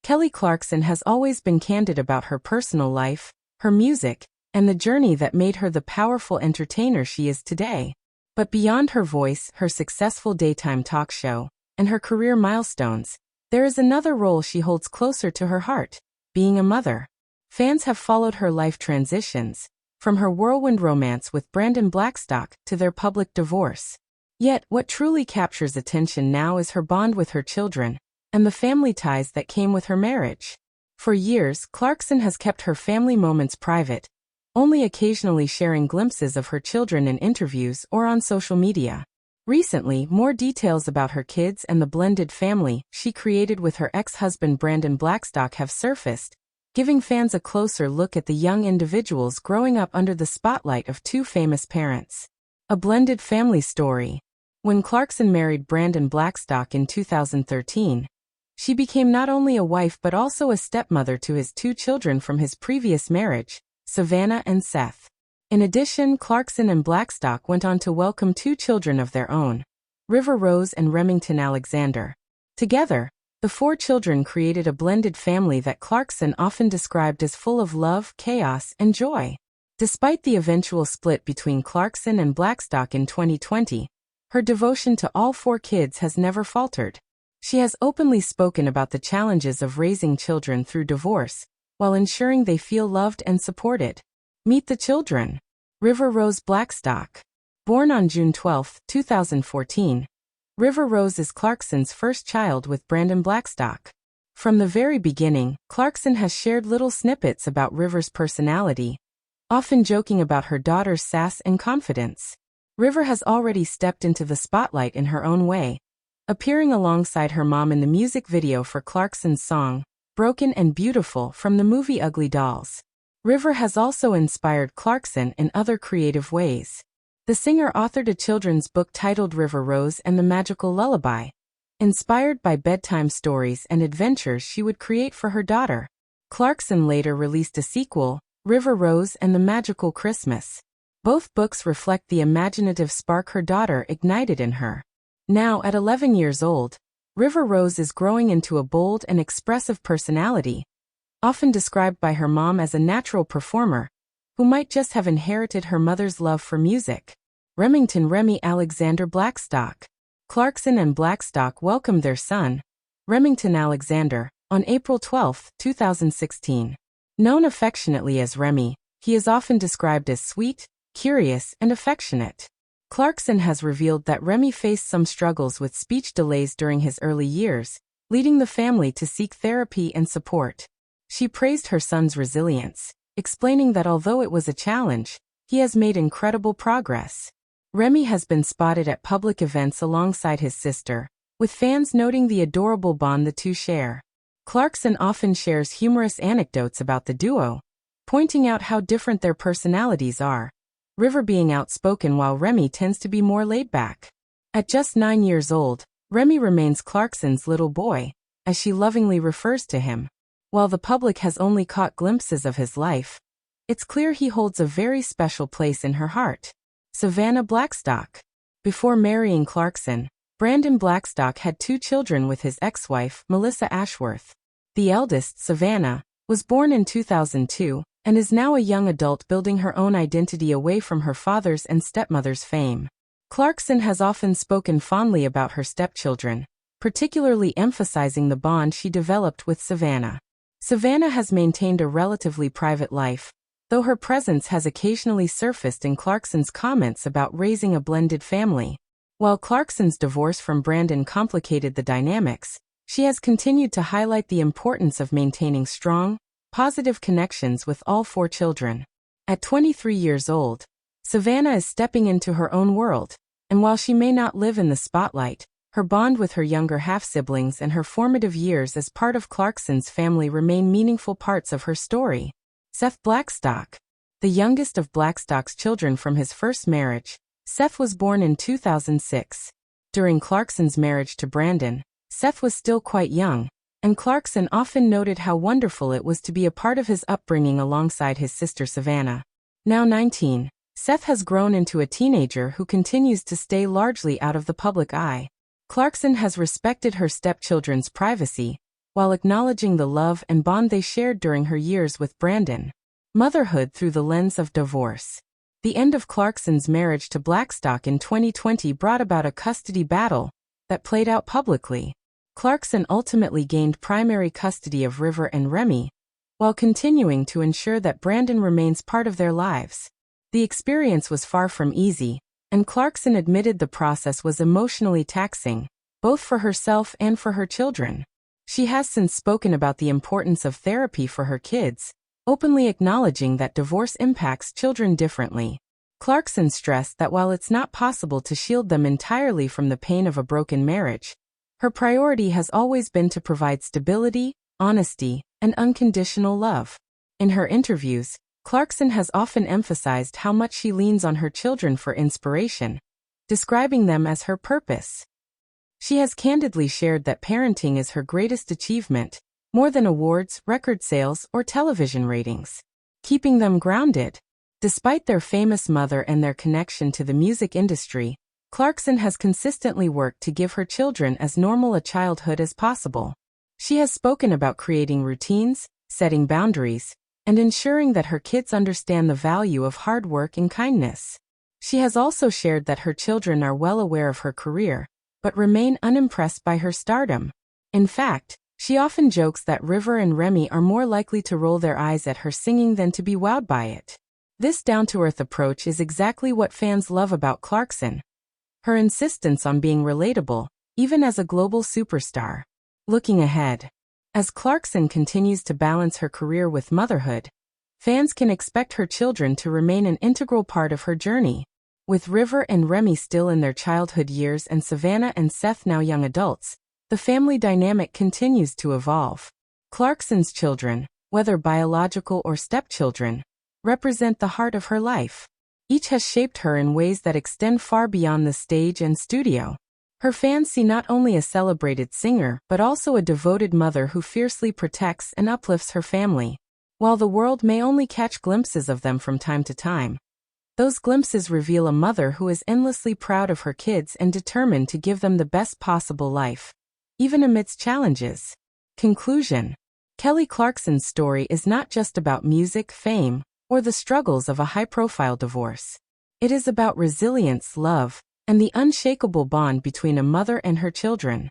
Kelly Clarkson has always been candid about her personal life, her music, and the journey that made her the powerful entertainer she is today. But beyond her voice, her successful daytime talk show, and her career milestones, there is another role she holds closer to her heart: being a mother. Fans have followed her life transitions, from her whirlwind romance with Brandon Blackstock to their public divorce. Yet, what truly captures attention now is her bond with her children, and the family ties that came with her marriage. For years, Clarkson has kept her family moments private, only occasionally sharing glimpses of her children in interviews or on social media. Recently, more details about her kids and the blended family she created with her ex-husband Brandon Blackstock have surfaced, giving fans a closer look at the young individuals growing up under the spotlight of two famous parents. A blended family story. When Clarkson married Brandon Blackstock in 2013, she became not only a wife but also a stepmother to his two children from his previous marriage, Savannah and Seth. In addition, Clarkson and Blackstock went on to welcome two children of their own, River Rose and Remington Alexander. Together, the four children created a blended family that Clarkson often described as full of love, chaos, and joy. Despite the eventual split between Clarkson and Blackstock in 2020, her devotion to all four kids has never faltered. She has openly spoken about the challenges of raising children through divorce, while ensuring they feel loved and supported. Meet the children. River Rose Blackstock. Born on June 12, 2014, River Rose is Clarkson's first child with Brandon Blackstock. From the very beginning, Clarkson has shared little snippets about River's personality, often joking about her daughter's sass and confidence. River has already stepped into the spotlight in her own way, appearing alongside her mom in the music video for Clarkson's song, Broken and Beautiful, from the movie Ugly Dolls. River has also inspired Clarkson in other creative ways. The singer authored a children's book titled River Rose and the Magical Lullaby, inspired by bedtime stories and adventures she would create for her daughter. Clarkson later released a sequel, River Rose and the Magical Christmas. Both books reflect the imaginative spark her daughter ignited in her. Now, at 11 years old, River Rose is growing into a bold and expressive personality, often described by her mom as a natural performer, who might just have inherited her mother's love for music. Remington Remy Alexander Blackstock. Clarkson and Blackstock welcomed their son, Remington Alexander, on April 12, 2016. Known affectionately as Remy, he is often described as sweet, curious, and affectionate. Clarkson has revealed that Remy faced some struggles with speech delays during his early years, leading the family to seek therapy and support. She praised her son's resilience, explaining that although it was a challenge, he has made incredible progress. Remy has been spotted at public events alongside his sister, with fans noting the adorable bond the two share. Clarkson often shares humorous anecdotes about the duo, pointing out how different their personalities are, River being outspoken while Remy tends to be more laid back. At just 9 years old, Remy remains Clarkson's little boy, as she lovingly refers to him. While the public has only caught glimpses of his life, it's clear he holds a very special place in her heart. Savannah Blackstock. Before marrying Clarkson, Brandon Blackstock had two children with his ex-wife, Melissa Ashworth. The eldest, Savannah, was born in 2002, and is now a young adult building her own identity away from her father's and stepmother's fame. Clarkson has often spoken fondly about her stepchildren, particularly emphasizing the bond she developed with Savannah. Savannah has maintained a relatively private life, though her presence has occasionally surfaced in Clarkson's comments about raising a blended family. While Clarkson's divorce from Brandon complicated the dynamics, she has continued to highlight the importance of maintaining strong, positive connections with all four children. At 23 years old, Savannah is stepping into her own world, and while she may not live in the spotlight, her bond with her younger half-siblings and her formative years as part of Clarkson's family remain meaningful parts of her story. Seth Blackstock. The youngest of Blackstock's children from his first marriage, Seth was born in 2006. During Clarkson's marriage to Brandon, Seth was still quite young, and Clarkson often noted how wonderful it was to be a part of his upbringing alongside his sister Savannah. Now 19, Seth has grown into a teenager who continues to stay largely out of the public eye. Clarkson has respected her stepchildren's privacy, while acknowledging the love and bond they shared during her years with Brandon. Motherhood through the lens of divorce. The end of Clarkson's marriage to Blackstock in 2020 brought about a custody battle that played out publicly. Clarkson ultimately gained primary custody of River and Remy, while continuing to ensure that Brandon remains part of their lives. The experience was far from easy, and Clarkson admitted the process was emotionally taxing, both for herself and for her children. She has since spoken about the importance of therapy for her kids, openly acknowledging that divorce impacts children differently. Clarkson stressed that while it's not possible to shield them entirely from the pain of a broken marriage, her priority has always been to provide stability, honesty, and unconditional love. In her interviews, Clarkson has often emphasized how much she leans on her children for inspiration, describing them as her purpose. She has candidly shared that parenting is her greatest achievement, more than awards, record sales, or television ratings. Keeping them grounded. Despite their famous mother and their connection to the music industry, Clarkson has consistently worked to give her children as normal a childhood as possible. She has spoken about creating routines, setting boundaries, and ensuring that her kids understand the value of hard work and kindness. She has also shared that her children are well aware of her career, but remain unimpressed by her stardom. In fact, she often jokes that River and Remy are more likely to roll their eyes at her singing than to be wowed by it. This down-to-earth approach is exactly what fans love about Clarkson. Her insistence on being relatable, even as a global superstar. Looking ahead. As Clarkson continues to balance her career with motherhood, fans can expect her children to remain an integral part of her journey. With River and Remy still in their childhood years and Savannah and Seth now young adults, the family dynamic continues to evolve. Clarkson's children, whether biological or stepchildren, represent the heart of her life. Each has shaped her in ways that extend far beyond the stage and studio. Her fans see not only a celebrated singer but also a devoted mother who fiercely protects and uplifts her family. While the world may only catch glimpses of them from time to time, those glimpses reveal a mother who is endlessly proud of her kids and determined to give them the best possible life, even amidst challenges. Conclusion. Kelly Clarkson's story is not just about music, fame, or the struggles of a high-profile divorce. It is about resilience, love, and the unshakable bond between a mother and her children.